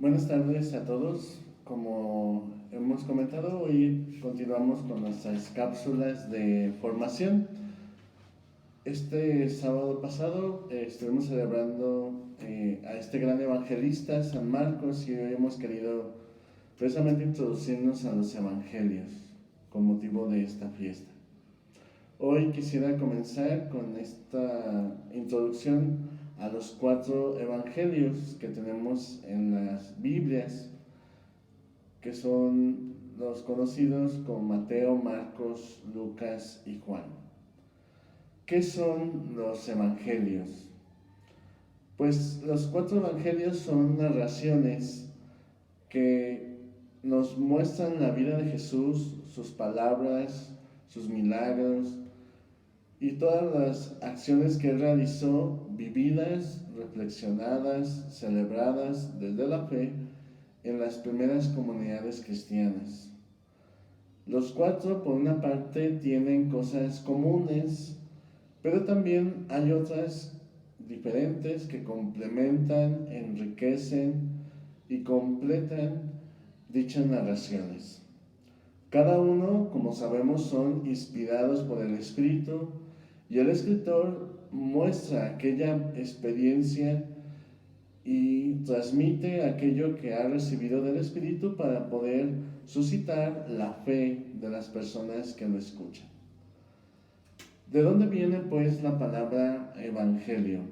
Buenas tardes a todos. Como hemos comentado, hoy continuamos con nuestras cápsulas de formación. Este sábado pasado estuvimos celebrando a este gran evangelista, San Marcos, y hoy hemos querido precisamente introducirnos a los evangelios con motivo de esta fiesta. Hoy quisiera comenzar con esta introducción a los 4 evangelios que tenemos en las Biblias, que son los conocidos como Mateo, Marcos, Lucas y Juan. ¿Qué son los evangelios? Pues los 4 evangelios son narraciones que nos muestran la vida de Jesús, sus palabras, sus milagros y todas las acciones que él realizó, vividas, reflexionadas, celebradas desde la fe en las primeras comunidades cristianas. Los 4, por una parte, tienen cosas comunes, pero también hay otras diferentes que complementan, enriquecen y completan dichas narraciones. Cada uno, como sabemos, son inspirados por el Espíritu, y el escritor muestra aquella experiencia y transmite aquello que ha recibido del Espíritu para poder suscitar la fe de las personas que lo escuchan. ¿De dónde viene pues la palabra evangelio?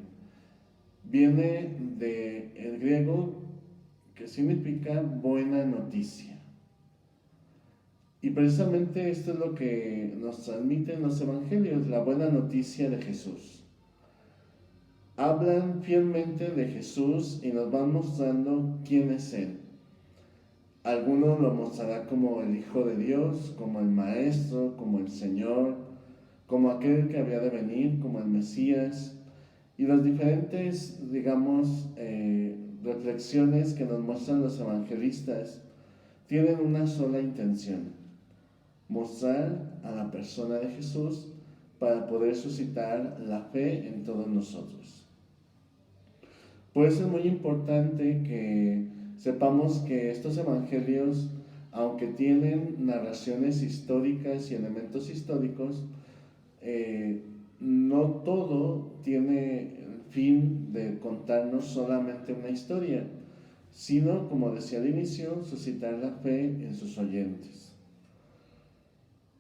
Viene del griego, que significa buena noticia. Y precisamente esto es lo que nos transmiten los evangelios, la buena noticia de Jesús. Hablan fielmente de Jesús y nos van mostrando quién es Él. Algunos lo mostrará como el Hijo de Dios, como el Maestro, como el Señor, como aquel que había de venir, como el Mesías. Y las diferentes, reflexiones que nos muestran los evangelistas tienen una sola intención: mostrar a la persona de Jesús para poder suscitar la fe en todos nosotros. Por eso es muy importante que sepamos que estos evangelios, aunque tienen narraciones históricas y elementos históricos, no todo tiene el fin de contarnos solamente una historia, sino, como decía al inicio, suscitar la fe en sus oyentes.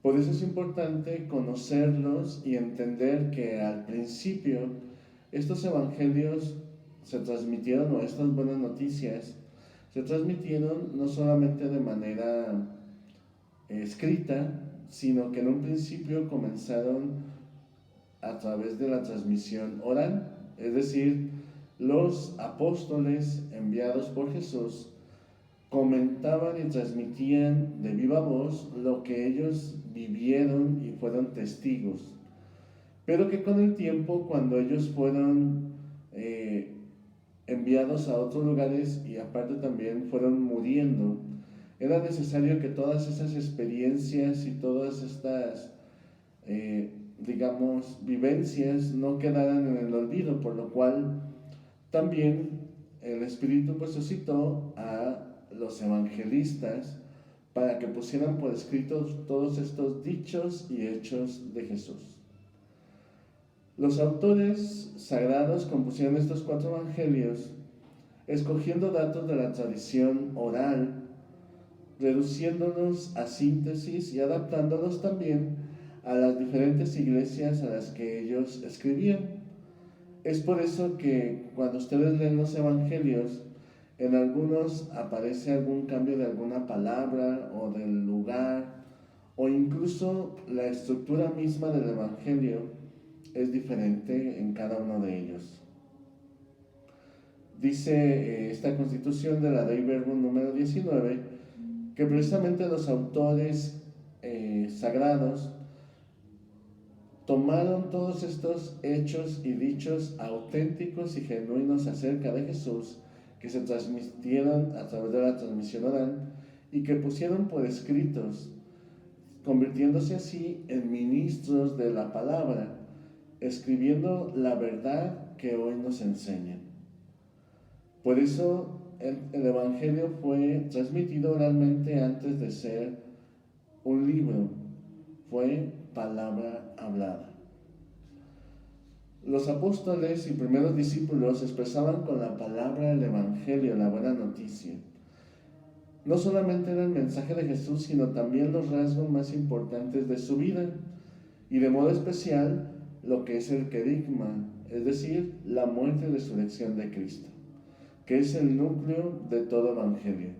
Por eso es importante conocerlos y entender que al principio estos evangelios se transmitieron, o estas buenas noticias se transmitieron no solamente de manera escrita, sino que en un principio comenzaron a través de la transmisión oral, es decir, los apóstoles enviados por Jesús comentaban y transmitían de viva voz lo que ellos vivieron y fueron testigos, pero que con el tiempo, cuando ellos fueron enviados a otros lugares y aparte también fueron muriendo, era necesario que todas esas experiencias y todas estas, vivencias no quedaran en el olvido, por lo cual también el Espíritu pues suscitó a los evangelistas para que pusieran por escrito todos estos dichos y hechos de Jesús. Los autores sagrados compusieron estos 4 evangelios escogiendo datos de la tradición oral, reduciéndolos a síntesis y adaptándolos también a las diferentes iglesias a las que ellos escribían. Es por eso que cuando ustedes leen los evangelios, en algunos aparece algún cambio de alguna palabra o del lugar, o incluso la estructura misma del evangelio es diferente en cada uno de ellos. Dice esta constitución de la Dei Verbum número 19 que precisamente los autores sagrados tomaron todos estos hechos y dichos auténticos y genuinos acerca de Jesús, que se transmitieron a través de la transmisión oral y que pusieron por escritos, convirtiéndose así en ministros de la palabra, escribiendo la verdad que hoy nos enseñan. Por eso el Evangelio fue transmitido oralmente antes de ser un libro, fue palabra hablada. Los apóstoles y primeros discípulos expresaban con la palabra el Evangelio, la buena noticia. No solamente era el mensaje de Jesús, sino también los rasgos más importantes de su vida, y de modo especial lo que es el querigma, es decir, la muerte y resurrección de Cristo, que es el núcleo de todo Evangelio.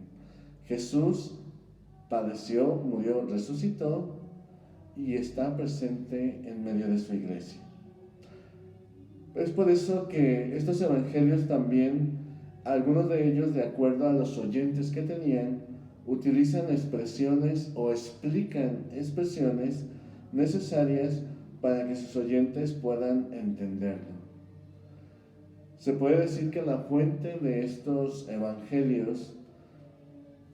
Jesús padeció, murió, resucitó y está presente en medio de su iglesia. Es por eso que estos evangelios también, algunos de ellos, de acuerdo a los oyentes que tenían, utilizan expresiones o explican expresiones necesarias para que sus oyentes puedan entenderlo. Se puede decir que la fuente de estos evangelios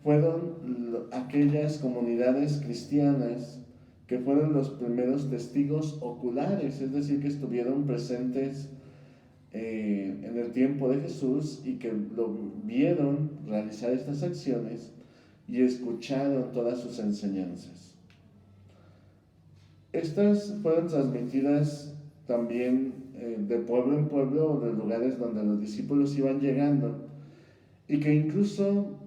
fueron aquellas comunidades cristianas que fueron los primeros testigos oculares, es decir, que estuvieron presentes en el tiempo de Jesús y que lo vieron realizar estas acciones y escucharon todas sus enseñanzas. Estas fueron transmitidas también de pueblo en pueblo o de lugares donde los discípulos iban llegando, y que incluso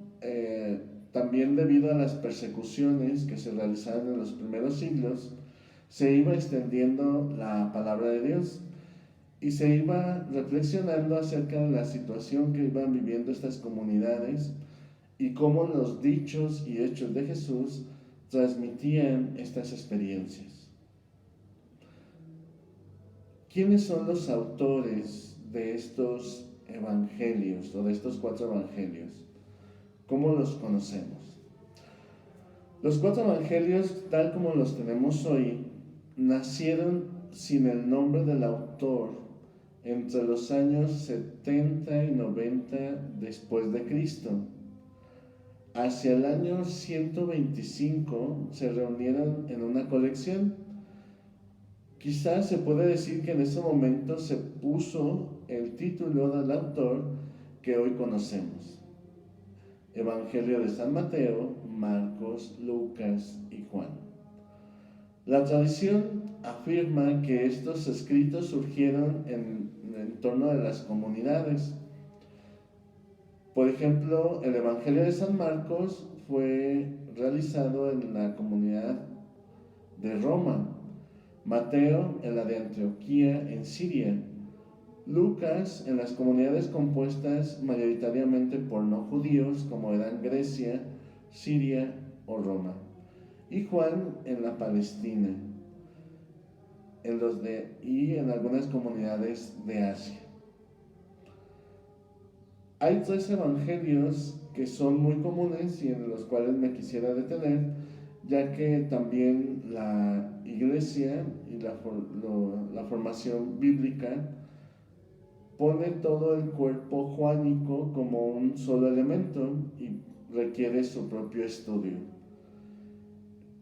también debido a las persecuciones que se realizaron en los primeros siglos, se iba extendiendo la palabra de Dios y se iba reflexionando acerca de la situación que iban viviendo estas comunidades y cómo los dichos y hechos de Jesús transmitían estas experiencias. ¿Quiénes son los autores de estos evangelios o de estos 4 evangelios? ¿Cómo los conocemos? Los 4 evangelios, tal como los tenemos hoy, nacieron sin el nombre del autor entre los años 70 y 90 después de Cristo. Hacia el año 125 se reunieron en una colección. Quizás se puede decir que en ese momento se puso el título del autor que hoy conocemos: Evangelio de San Mateo, Marcos, Lucas y Juan. La tradición afirma que estos escritos surgieron en torno de las comunidades. Por ejemplo, el Evangelio de San Marcos fue realizado en la comunidad de Roma, Mateo en la de Antioquía en Siria, Lucas en las comunidades compuestas mayoritariamente por no judíos como eran Grecia, Siria o Roma, y Juan en la Palestina y en algunas comunidades de Asia. Hay 3 evangelios que son muy comunes y en los cuales me quisiera detener, ya que también la iglesia y la formación bíblica pone todo el cuerpo juánico como un solo elemento y requiere su propio estudio.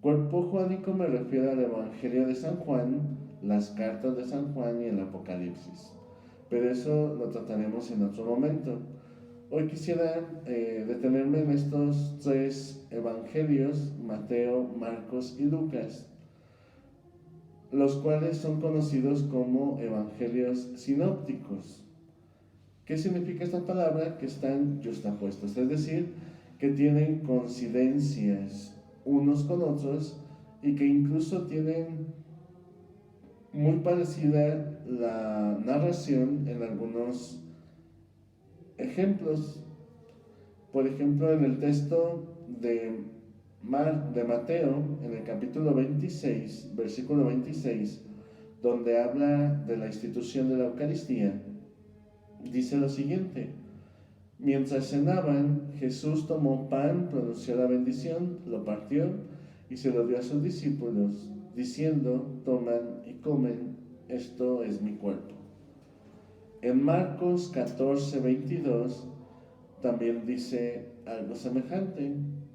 Cuerpo juánico me refiero al Evangelio de San Juan, las cartas de San Juan y el Apocalipsis, pero eso lo trataremos en otro momento. Hoy quisiera detenerme en estos 3 evangelios, Mateo, Marcos y Lucas, los cuales son conocidos como evangelios sinópticos. ¿Qué significa esta palabra? Que están yuxtapuestos, es decir, que tienen coincidencias unos con otros y que incluso tienen muy parecida la narración en algunos ejemplos. Por ejemplo, en el texto de Mateo, en el capítulo 26, versículo 26, donde habla de la institución de la Eucaristía, dice lo siguiente: mientras cenaban, Jesús tomó pan, pronunció la bendición, lo partió y se lo dio a sus discípulos, diciendo: toman y comen, esto es mi cuerpo. En Marcos 14, 22 también dice algo semejante.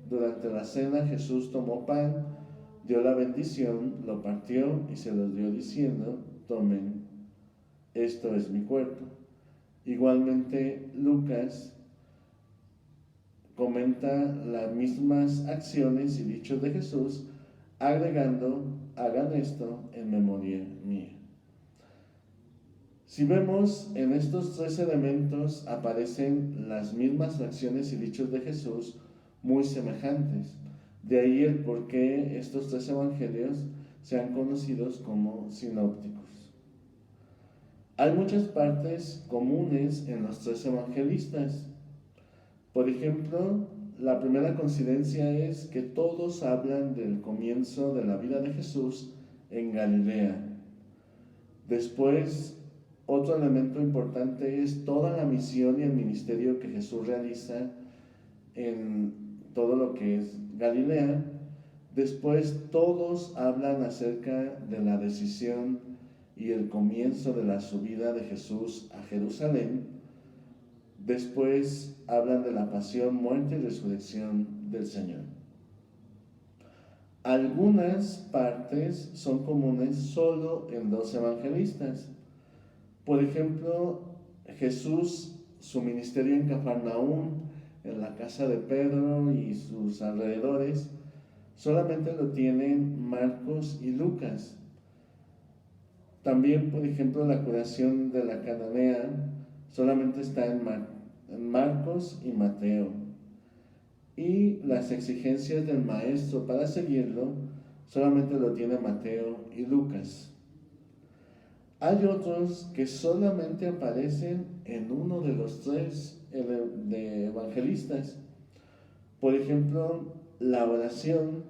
Durante la cena Jesús tomó pan, dio la bendición, lo partió y se los dio diciendo: tomen, esto es mi cuerpo. Igualmente Lucas comenta las mismas acciones y dichos de Jesús, agregando: hagan esto en memoria mía. Si vemos, en estos tres elementos aparecen las mismas acciones y dichos de Jesús muy semejantes. De ahí el por qué estos tres evangelios sean conocidos como sinópticos. Hay muchas partes comunes en los tres evangelistas. Por ejemplo, la primera coincidencia es que todos hablan del comienzo de la vida de Jesús en Galilea. Después, otro elemento importante es toda la misión y el ministerio que Jesús realiza en todo lo que es Galilea. Después, todos hablan acerca de la decisión y el comienzo de la subida de Jesús a Jerusalén. Después, hablan de la pasión, muerte y resurrección del Señor. Algunas partes son comunes solo en dos evangelistas. Por ejemplo, Jesús, su ministerio en Cafarnaúm, en la casa de Pedro y sus alrededores, solamente lo tienen Marcos y Lucas. También, por ejemplo, la curación de la cananea solamente está en Marcos y Mateo. Y las exigencias del maestro para seguirlo solamente lo tiene Mateo y Lucas. Hay otros que solamente aparecen en uno de los tres de evangelistas. Por ejemplo, la oración,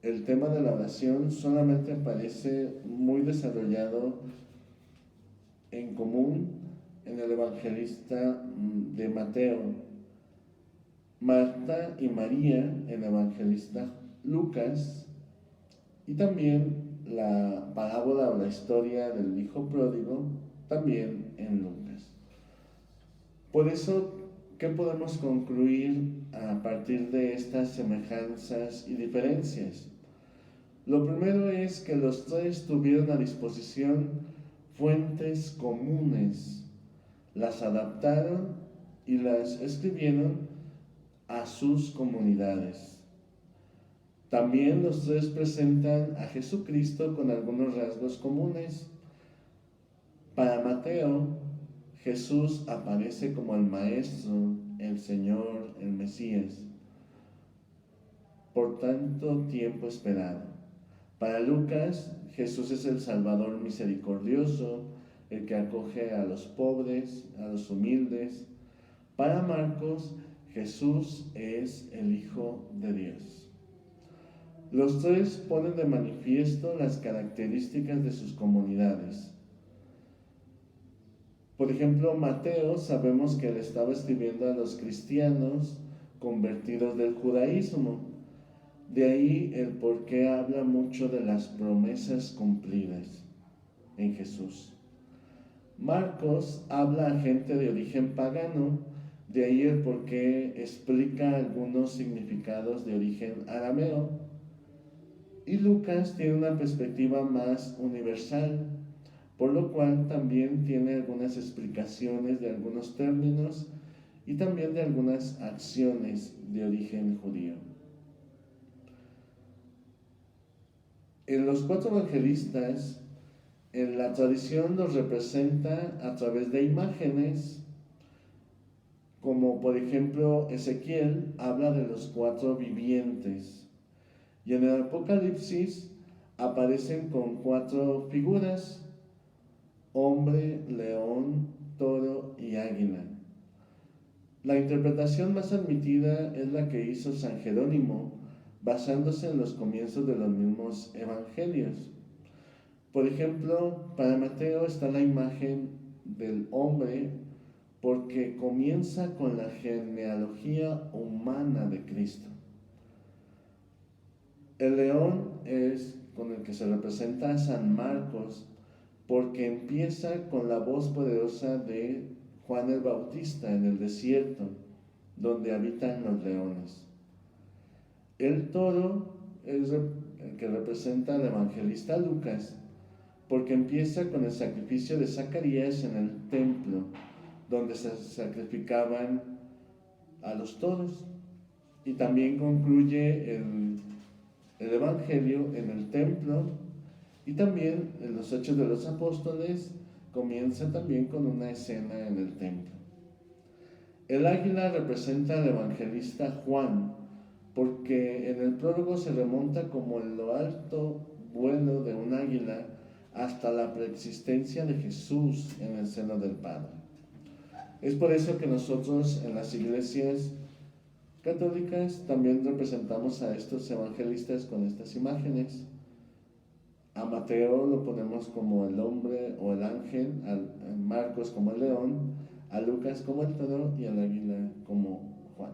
el tema de la oración solamente aparece muy desarrollado en común en el evangelista de Mateo. Marta y María en el evangelista Lucas, y también la parábola o la historia del hijo pródigo también en Lucas. Por eso, ¿qué podemos concluir a partir de estas semejanzas y diferencias? Lo primero es que los tres tuvieron a disposición fuentes comunes, las adaptaron y las escribieron a sus comunidades. También los tres presentan a Jesucristo con algunos rasgos comunes. Para Mateo, Jesús aparece como el Maestro, el Señor, el Mesías, por tanto tiempo esperado. Para Lucas, Jesús es el Salvador misericordioso, el que acoge a los pobres, a los humildes. Para Marcos, Jesús es el Hijo de Dios. Los tres ponen de manifiesto las características de sus comunidades. Por ejemplo, Mateo, sabemos que él estaba escribiendo a los cristianos convertidos del judaísmo. De ahí el por qué habla mucho de las promesas cumplidas en Jesús. Marcos habla a gente de origen pagano, de ahí el por qué explica algunos significados de origen arameo. Y Lucas tiene una perspectiva más universal, por lo cual también tiene algunas explicaciones de algunos términos y también de algunas acciones de origen judío. En los cuatro evangelistas, en la tradición los representa a través de imágenes, como por ejemplo Ezequiel habla de los cuatro vivientes. Y en el Apocalipsis aparecen con cuatro figuras: hombre, león, toro y águila. La interpretación más admitida es la que hizo San Jerónimo, basándose en los comienzos de los mismos evangelios. Por ejemplo, para Mateo está la imagen del hombre porque comienza con la genealogía humana de Cristo. El león es con el que se representa a San Marcos porque empieza con la voz poderosa de Juan el Bautista en el desierto, donde habitan los leones. El toro es el que representa al evangelista Lucas, porque empieza con el sacrificio de Zacarías en el templo, donde se sacrificaban a los toros. Y también concluye el Evangelio en el templo, y también en los Hechos de los Apóstoles comienza también con una escena en el templo. El águila representa al evangelista Juan, porque en el prólogo se remonta como en lo alto vuelo de un águila hasta la preexistencia de Jesús en el seno del Padre. Es por eso que nosotros en las iglesias católicas también representamos a estos evangelistas con estas imágenes. A Mateo lo ponemos como el hombre o el ángel, a Marcos como el león, a Lucas como el toro y al águila como Juan.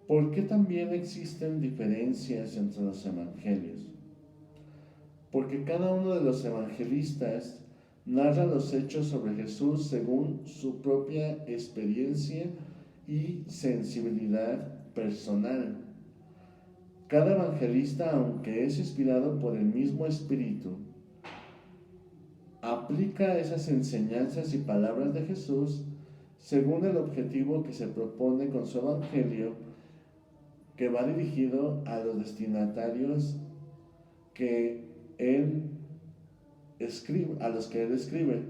¿Por qué también existen diferencias entre los evangelios? Porque cada uno de los evangelistas narra los hechos sobre Jesús según su propia experiencia y sensibilidad personal. Cada evangelista, aunque es inspirado por el mismo Espíritu, aplica esas enseñanzas y palabras de Jesús según el objetivo que se propone con su evangelio, que va dirigido a los destinatarios que él escribe, a los que él escribe.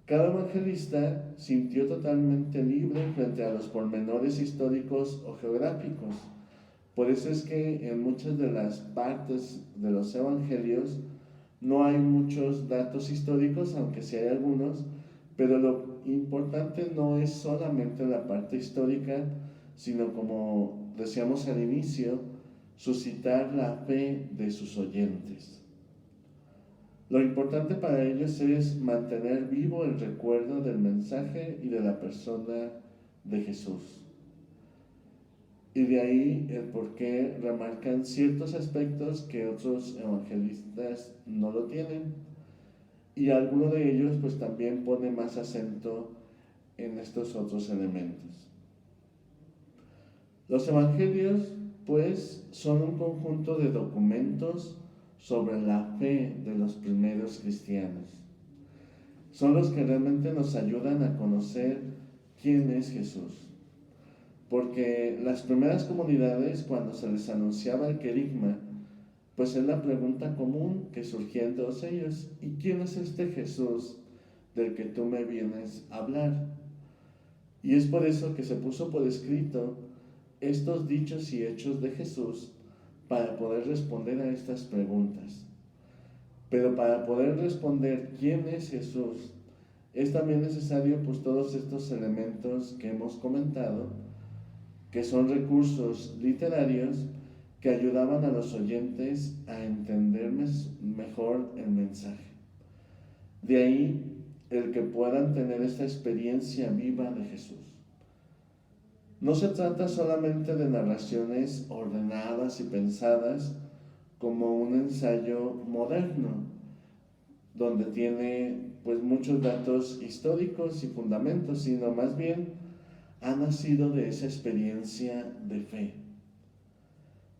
Cada evangelista sintió totalmente libre frente a los pormenores históricos o geográficos. Por eso es que en muchas de las partes de los evangelios no hay muchos datos históricos, aunque sí hay algunos, pero lo importante no es solamente la parte histórica, sino, como decíamos al inicio, suscitar la fe de sus oyentes. Lo importante para ellos es mantener vivo el recuerdo del mensaje y de la persona de Jesús. Y de ahí el por qué remarcan ciertos aspectos que otros evangelistas no lo tienen. Y alguno de ellos pues también pone más acento en estos otros elementos. Los evangelios pues son un conjunto de documentos sobre la fe de los primeros cristianos. Son los que realmente nos ayudan a conocer quién es Jesús. Porque las primeras comunidades, cuando se les anunciaba el querigma, pues es la pregunta común que surgía en todos ellos: ¿y quién es este Jesús del que tú me vienes a hablar? Y es por eso que se puso por escrito estos dichos y hechos de Jesús, para poder responder a estas preguntas. Pero para poder responder quién es Jesús, es también necesario pues todos estos elementos que hemos comentado, que son recursos literarios que ayudaban a los oyentes a entender mejor el mensaje. De ahí el que puedan tener esta experiencia viva de Jesús. No se trata solamente de narraciones ordenadas y pensadas como un ensayo moderno, donde tiene pues muchos datos históricos y fundamentos, sino más bien ha nacido de esa experiencia de fe.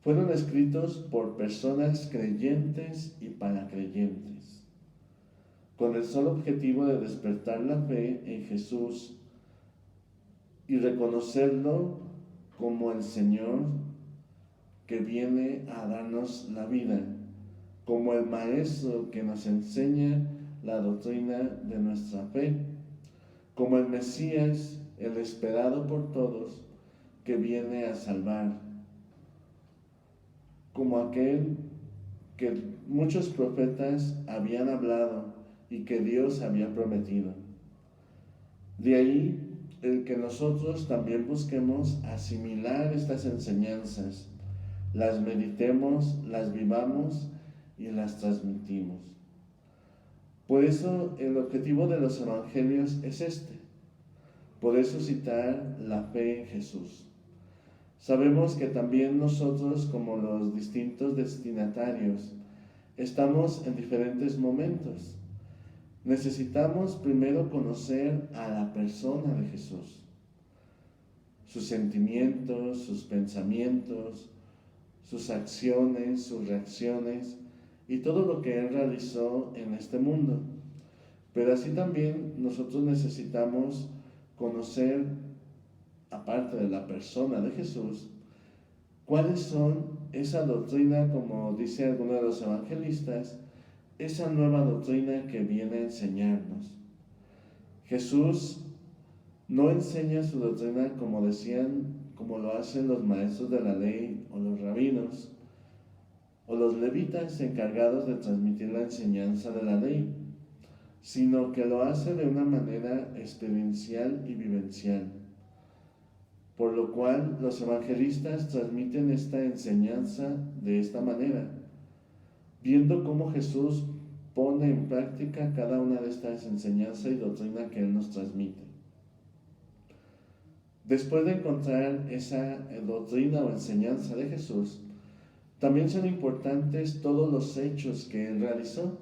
Fueron escritos por personas creyentes y para creyentes, con el solo objetivo de despertar la fe en Jesús y reconocerlo como el Señor que viene a darnos la vida, como el Maestro que nos enseña la doctrina de nuestra fe, como el Mesías, el esperado por todos, que viene a salvar, como aquel que muchos profetas habían hablado y que Dios había prometido. De ahí el que nosotros también busquemos asimilar estas enseñanzas, las meditemos, las vivamos y las transmitimos. Por eso el objetivo de los evangelios es poder suscitar la fe en Jesús. Sabemos que también nosotros, como los distintos destinatarios, estamos en diferentes momentos. Necesitamos primero conocer a la persona de Jesús, sus sentimientos, sus pensamientos, sus acciones, sus reacciones y todo lo que Él realizó en este mundo. Pero así también nosotros necesitamos conocer aparte de la persona de Jesús, cuáles son esa doctrina, como dice alguno de los evangelistas, esa nueva doctrina que viene a enseñarnos. Jesús no enseña su doctrina como decían, como lo hacen los maestros de la ley o los rabinos o los levitas encargados de transmitir la enseñanza de la ley, sino que lo hace de una manera experiencial y vivencial, por lo cual los evangelistas transmiten esta enseñanza de esta manera, viendo cómo Jesús pone en práctica cada una de estas enseñanzas y doctrina que Él nos transmite. Después de encontrar esa doctrina o enseñanza de Jesús, también son importantes todos los hechos que Él realizó.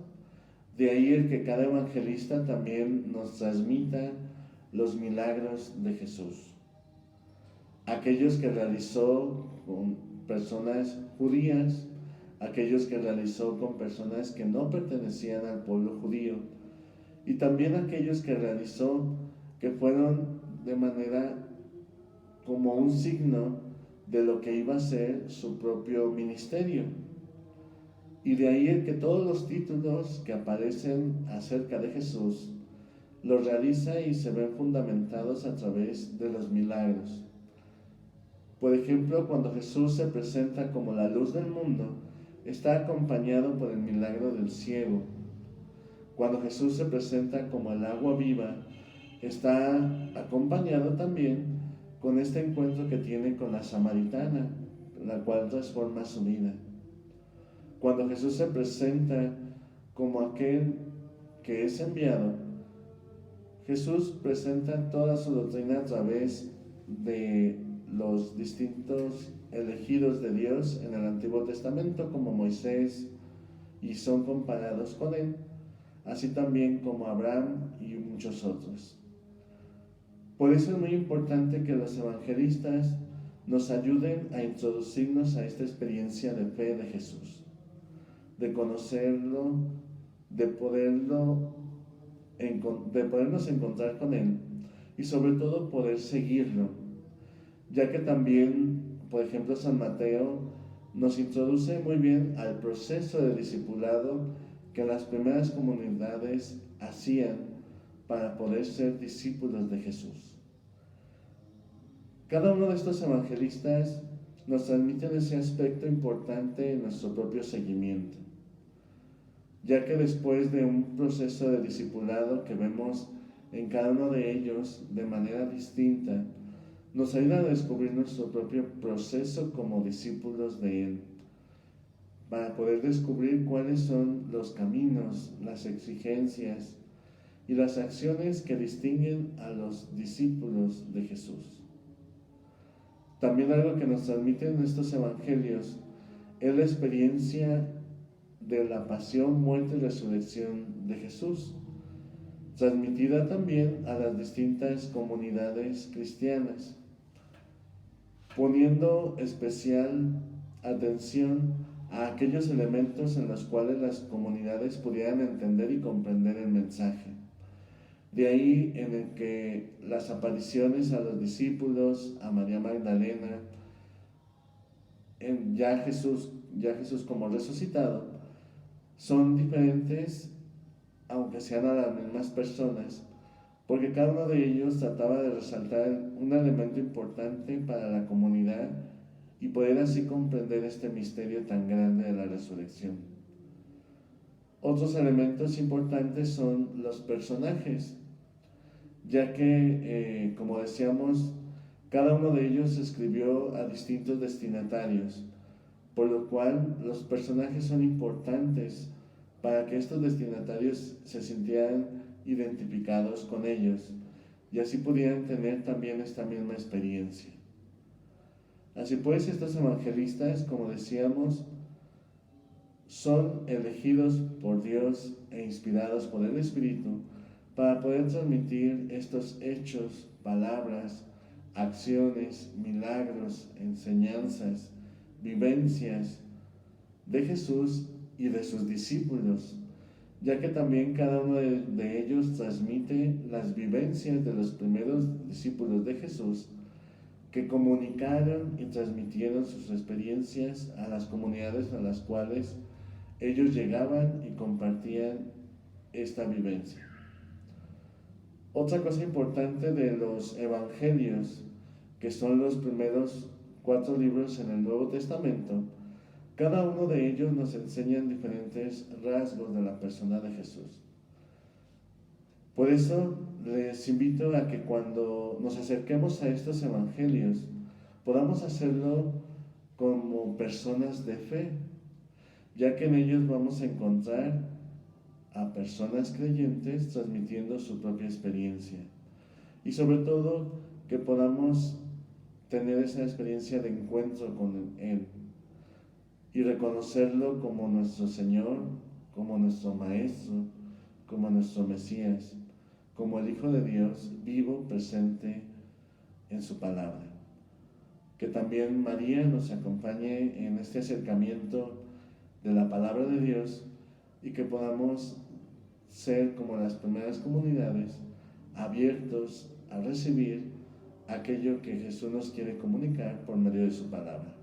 De ahí el que cada evangelista también nos transmita los milagros de Jesús. Aquellos que realizó con personas judías, aquellos que realizó con personas que no pertenecían al pueblo judío, y también aquellos que realizó que fueron de manera como un signo de lo que iba a ser su propio ministerio. Y de ahí el que todos los títulos que aparecen acerca de Jesús los realiza y se ven fundamentados a través de los milagros. Por ejemplo, cuando Jesús se presenta como la luz del mundo, está acompañado por el milagro del ciego. Cuando Jesús se presenta como el agua viva, está acompañado también con este encuentro que tiene con la samaritana, la cual transforma su vida. Cuando Jesús se presenta como aquel que es enviado, Jesús presenta toda su doctrina a través de los distintos elegidos de Dios en el Antiguo Testamento, como Moisés, y son comparados con él, así también como Abraham y muchos otros. Por eso es muy importante que los evangelistas nos ayuden a introducirnos a esta experiencia de fe de Jesús, de conocerlo, de podernos encontrar con Él y sobre todo poder seguirlo, ya que también, por ejemplo, San Mateo nos introduce muy bien al proceso de discipulado que las primeras comunidades hacían para poder ser discípulos de Jesús. Cada uno de estos evangelistas nos transmiten ese aspecto importante en nuestro propio seguimiento, ya que después de un proceso de discipulado que vemos en cada uno de ellos de manera distinta, nos ayuda a descubrir nuestro propio proceso como discípulos de Él, para poder descubrir cuáles son los caminos, las exigencias y las acciones que distinguen a los discípulos de Jesús. También algo que nos transmiten estos evangelios es la experiencia de la pasión, muerte y resurrección de Jesús, transmitida también a las distintas comunidades cristianas, poniendo especial atención a aquellos elementos en los cuales las comunidades pudieran entender y comprender el mensaje. De ahí en el que las apariciones a los discípulos, a María Magdalena, ya Jesús como resucitado, son diferentes, aunque sean a las mismas personas, porque cada uno de ellos trataba de resaltar un elemento importante para la comunidad y poder así comprender este misterio tan grande de la resurrección. Otros elementos importantes son los personajes, ya que, como decíamos, cada uno de ellos escribió a distintos destinatarios, por lo cual los personajes son importantes para que estos destinatarios se sintieran identificados con ellos y así pudieran tener también esta misma experiencia. Así pues, estos evangelistas, como decíamos, son elegidos por Dios e inspirados por el Espíritu para poder transmitir estos hechos, palabras, acciones, milagros, enseñanzas, vivencias de Jesús y de sus discípulos, ya que también cada uno de ellos transmite las vivencias de los primeros discípulos de Jesús que comunicaron y transmitieron sus experiencias a las comunidades a las cuales ellos llegaban y compartían esta vivencia. Otra cosa importante de los evangelios, que son los primeros 4 libros en el Nuevo Testamento, cada uno de ellos nos enseñan diferentes rasgos de la persona de Jesús. Por eso les invito a que cuando nos acerquemos a estos evangelios podamos hacerlo como personas de fe, ya que en ellos vamos a encontrar a personas creyentes transmitiendo su propia experiencia. Y sobre todo que podamos tener esa experiencia de encuentro con Él y reconocerlo como nuestro Señor, como nuestro Maestro, como nuestro Mesías, como el Hijo de Dios vivo, presente en su palabra. Que también María nos acompañe en este acercamiento de la palabra de Dios y que podamos ser como las primeras comunidades, abiertos a recibir aquello que Jesús nos quiere comunicar por medio de su palabra.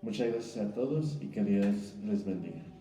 Muchas gracias a todos y que Dios les bendiga.